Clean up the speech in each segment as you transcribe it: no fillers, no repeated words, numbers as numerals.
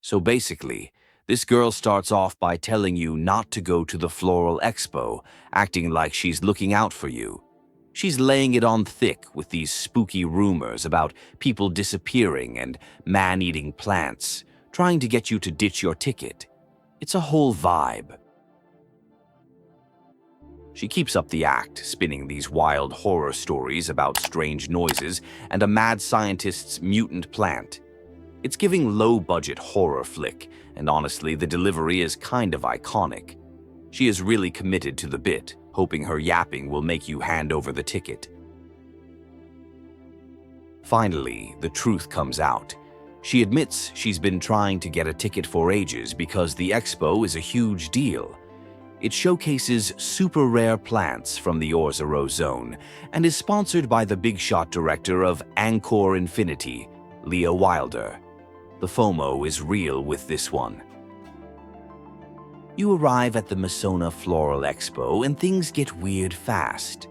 So basically, this girl starts off by telling you not to go to the Floral Expo, acting like she's looking out for you. She's laying it on thick with these spooky rumors about people disappearing and man-eating plants, trying to get you to ditch your ticket. It's a whole vibe. She keeps up the act, spinning these wild horror stories about strange noises and a mad scientist's mutant plant. It's giving low-budget horror flick, and honestly, the delivery is kind of iconic. She is really committed to the bit, hoping her yapping will make you hand over the ticket. Finally, the truth comes out. She admits she's been trying to get a ticket for ages because the Expo is a huge deal. It showcases super rare plants from the OreZero zone and is sponsored by the big shot director of Encore Infinity, Leah Wilder. The FOMO is real with this one. You arrive at the Mastona Floral Expo and things get weird fast.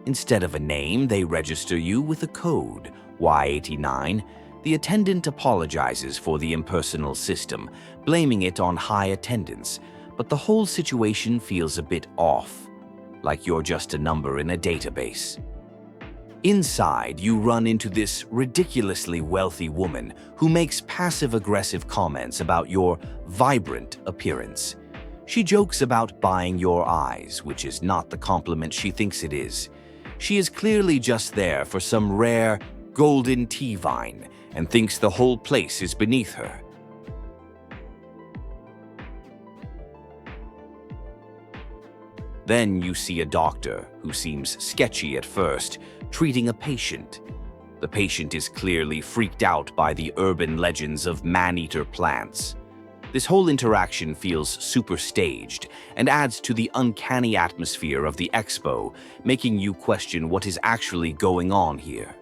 Instead of a name, they register you with a code, Y89. The attendant apologizes for the impersonal system, blaming it on high attendance, but the whole situation feels a bit off, like you're just a number in a database. Inside, you run into this ridiculously wealthy woman who makes passive-aggressive comments about your vibrant appearance. She jokes about buying your eyes, which is not the compliment she thinks it is. She is clearly just there for some rare, golden tea vine and thinks the whole place is beneath her. Then you see a doctor who seems sketchy at first, treating a patient. The patient is clearly freaked out by the urban legends of Maneater Plants. This whole interaction feels super staged and adds to the uncanny atmosphere of the Expo, making you question what is actually going on here.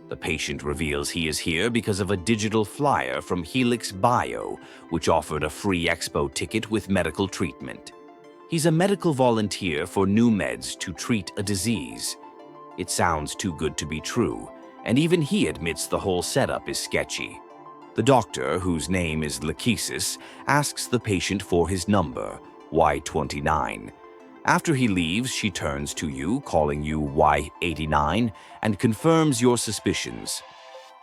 The patient reveals he is here because of a digital flyer from Helix Bio, which offered a free Expo ticket with medical treatment. He's a medical volunteer for new meds to treat a disease. It sounds too good to be true, and even he admits the whole setup is sketchy. The doctor, whose name is Lachesis, asks the patient for his number, Y29. After he leaves, she turns to you, calling you Y89, and confirms your suspicions.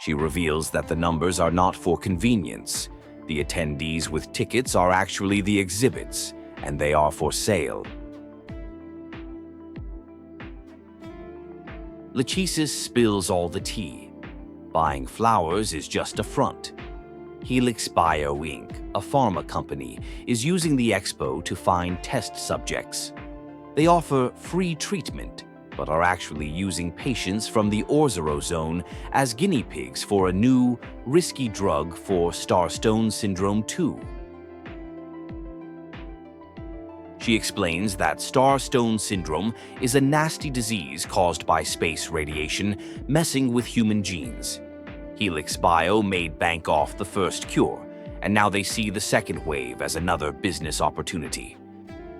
She reveals that the numbers are not for convenience. The attendees with tickets are actually the exhibits, and they are for sale. Lachesis spills all the tea. Buying flowers is just a front. Helix Bio Inc., a pharma company, is using the Expo to find test subjects. They offer free treatment, but are actually using patients from the OreZero zone as guinea pigs for a new, risky drug for Starstone Syndrome 2. She explains that Starstone Syndrome is a nasty disease caused by space radiation messing with human genes. Helix Bio made bank off the first cure, and now they see the second wave as another business opportunity.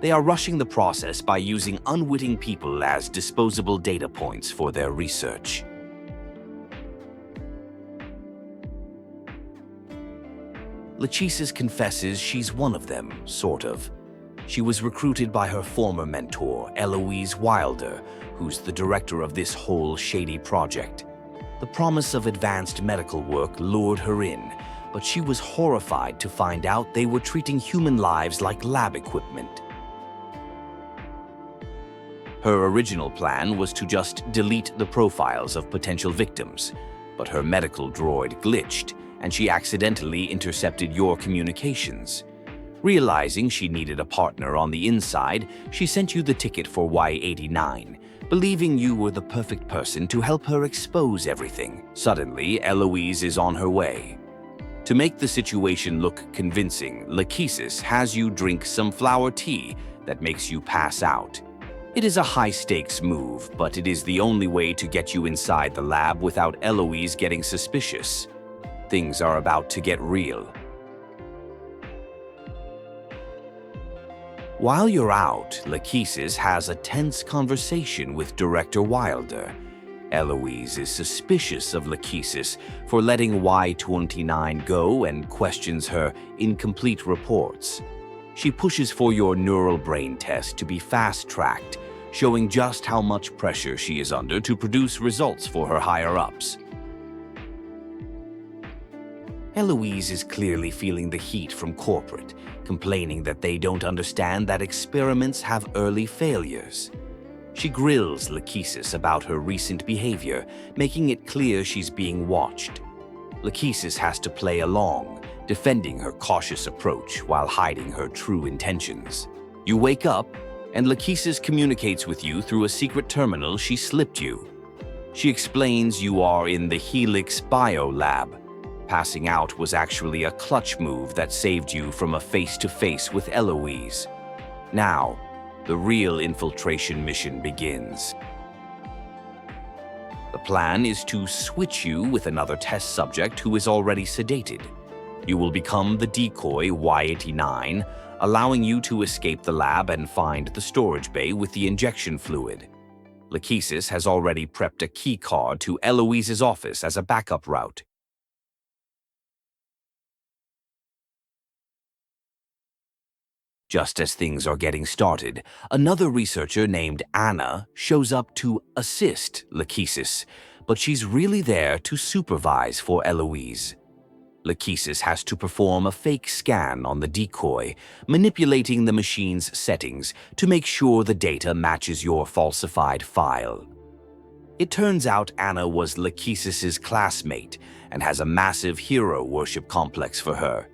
They are rushing the process by using unwitting people as disposable data points for their research. Lachesis confesses she's one of them, sort of. She was recruited by her former mentor, Eloise Wilder, who's the director of this whole shady project. The promise of advanced medical work lured her in, but she was horrified to find out they were treating human lives like lab equipment. Her original plan was to just delete the profiles of potential victims, but her medical droid glitched, and she accidentally intercepted your communications. Realizing she needed a partner on the inside, she sent you the ticket for Y89, believing you were the perfect person to help her expose everything. Suddenly, Eloise is on her way. To make the situation look convincing, Lachesis has you drink some flower tea that makes you pass out. It is a high-stakes move, but it is the only way to get you inside the lab without Eloise getting suspicious. Things are about to get real. While you're out, Lachesis has a tense conversation with Director Wilder. Eloise is suspicious of Lachesis for letting Y-29 go and questions her incomplete reports. She pushes for your neural brain test to be fast-tracked, showing just how much pressure she is under to produce results for her higher-ups. Eloise is clearly feeling the heat from corporate, complaining that they don't understand that experiments have early failures. She grills Lachesis about her recent behavior, making it clear she's being watched. Lachesis has to play along, defending her cautious approach while hiding her true intentions. You wake up, and Lachesis communicates with you through a secret terminal she slipped you. She explains you are in the Helix Biolab. Passing out was actually a clutch move that saved you from a face-to-face with Eloise. Now, the real infiltration mission begins. The plan is to switch you with another test subject who is already sedated. You will become the decoy Y-89, allowing you to escape the lab and find the storage bay with the injection fluid. Lachesis has already prepped a key card to Eloise's office as a backup route. Just as things are getting started, another researcher named Anna shows up to assist Lachesis, but she's really there to supervise for Eloise. Lachesis has to perform a fake scan on the decoy, manipulating the machine's settings to make sure the data matches your falsified file. It turns out Anna was Lachesis's classmate and has a massive hero worship complex for her.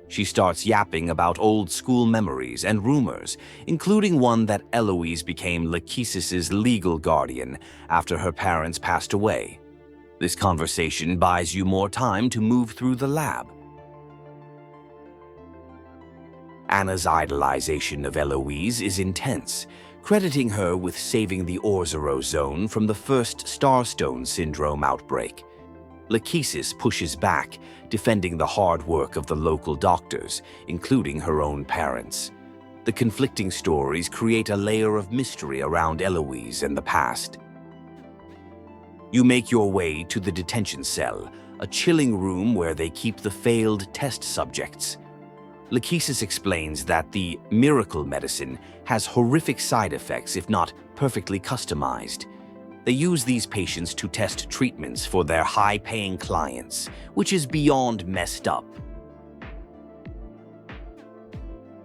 She starts yapping about old school memories and rumors, including one that Eloise became Lachesis's legal guardian after her parents passed away. This conversation buys you more time to move through the lab. Anna's idolization of Eloise is intense, crediting her with saving the OreZero zone from the first Starstone Syndrome outbreak. Lachesis pushes back, defending the hard work of the local doctors, including her own parents. The conflicting stories create a layer of mystery around Eloise and the past. You make your way to the Detention Cell, a chilling room where they keep the failed test subjects. Lachesis explains that the miracle medicine has horrific side effects if not perfectly customized. They use these patients to test treatments for their high-paying clients, which is beyond messed up.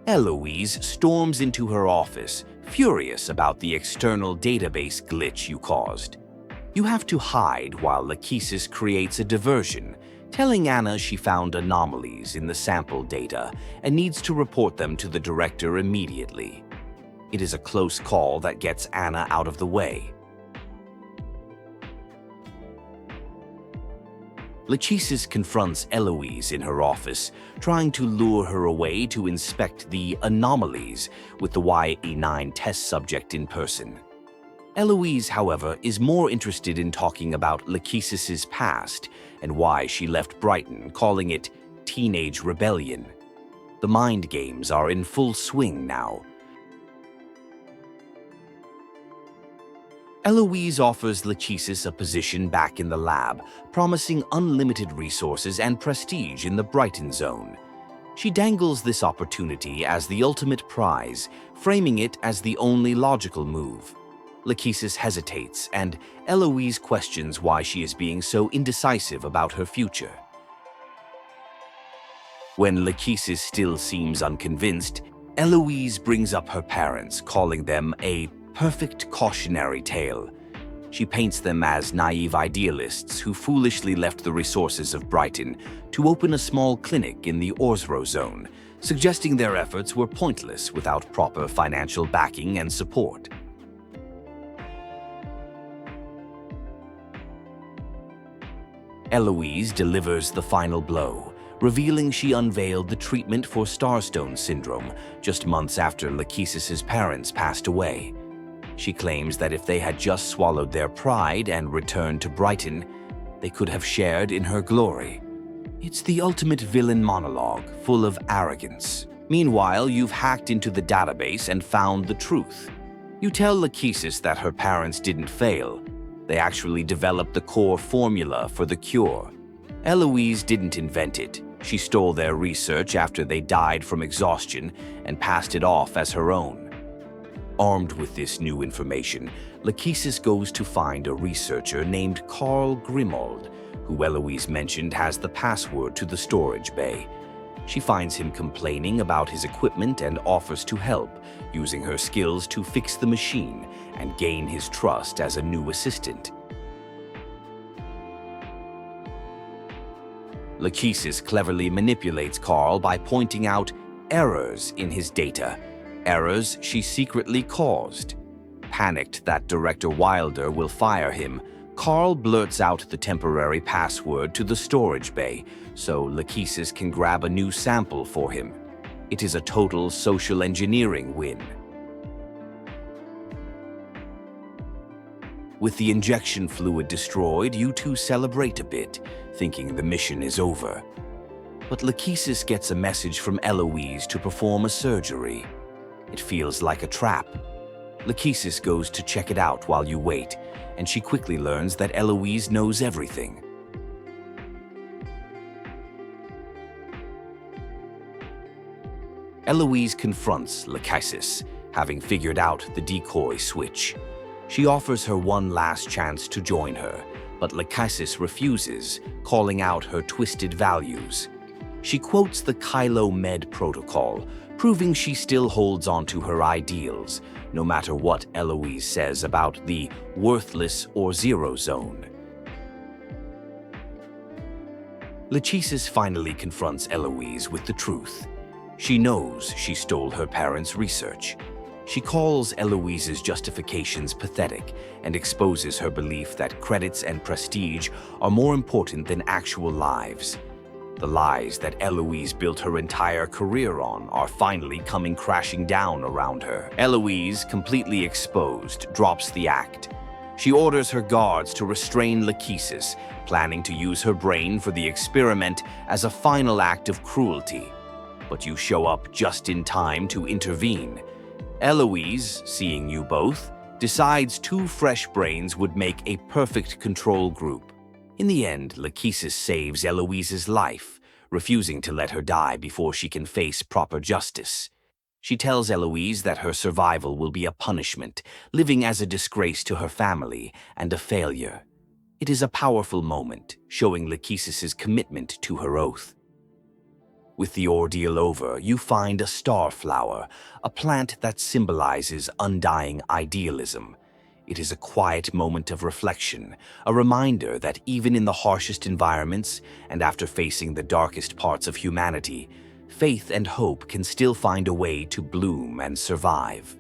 Eloise storms into her office, furious about the external database glitch you caused. You have to hide while Lachesis creates a diversion, telling Anna she found anomalies in the sample data and needs to report them to the director immediately. It is a close call that gets Anna out of the way. Lachesis confronts Eloise in her office, trying to lure her away to inspect the anomalies with the Y-89 test subject in person. Eloise, however, is more interested in talking about Lachesis's past and why she left Brighton, calling it teenage rebellion. The mind games are in full swing now. Eloise offers Lachesis a position back in the lab, promising unlimited resources and prestige in the Brighton zone. She dangles this opportunity as the ultimate prize, framing it as the only logical move. Lachesis hesitates, and Eloise questions why she is being so indecisive about her future. When Lachesis still seems unconvinced, Eloise brings up her parents, calling them a perfect cautionary tale. She paints them as naive idealists who foolishly left the resources of Brighton to open a small clinic in the OreZero zone, suggesting their efforts were pointless without proper financial backing and support. Eloise delivers the final blow, revealing she unveiled the treatment for Starstone Syndrome just months after Lachesis's parents passed away. She claims that if they had just swallowed their pride and returned to Brighton, they could have shared in her glory. It's the ultimate villain monologue, full of arrogance. Meanwhile, you've hacked into the database and found the truth. You tell Lachesis that her parents didn't fail, They actually developed the core formula for the cure. Eloise didn't invent it. She stole their research after they died from exhaustion and passed it off as her own. Armed with this new information, Lachesis goes to find a researcher named Carl Grimald, who Eloise mentioned has the password to the storage bay. She finds him complaining about his equipment and offers to help, using her skills to fix the machine and gain his trust as a new assistant. Lachesis cleverly manipulates Carl by pointing out errors in his data, errors she secretly caused. Panicked that Director Wilder will fire him, Carl blurts out the temporary password to the storage bay so Lachesis can grab a new sample for him. It is a total social engineering win. With the injection fluid destroyed, you two celebrate a bit, thinking the mission is over. But Lachesis gets a message from Eloise to perform a surgery. It feels like a trap. Lachesis goes to check it out while you wait, and she quickly learns that Eloise knows everything. Eloise confronts Lachesis, having figured out the decoy switch. She offers her one last chance to join her, but Lachesis refuses, calling out her twisted values. She quotes the Kylo Med protocol, proving she still holds on to her ideals, no matter what Eloise says about the worthless OreZero zone. Lachesis finally confronts Eloise with the truth. She knows she stole her parents' research. She calls Eloise's justifications pathetic and exposes her belief that credits and prestige are more important than actual lives. The lies that Eloise built her entire career on are finally coming crashing down around her. Eloise, completely exposed, drops the act. She orders her guards to restrain Lachesis, planning to use her brain for the experiment as a final act of cruelty. But you show up just in time to intervene. Eloise, seeing you both, decides two fresh brains would make a perfect control group. In the end, Lachesis saves Eloise's life, refusing to let her die before she can face proper justice. She tells Eloise that her survival will be a punishment, living as a disgrace to her family and a failure. It is a powerful moment, showing Lachesis's commitment to her oath. With the ordeal over, you find a starflower, a plant that symbolizes undying idealism. It is a quiet moment of reflection, a reminder that even in the harshest environments and after facing the darkest parts of humanity, faith and hope can still find a way to bloom and survive.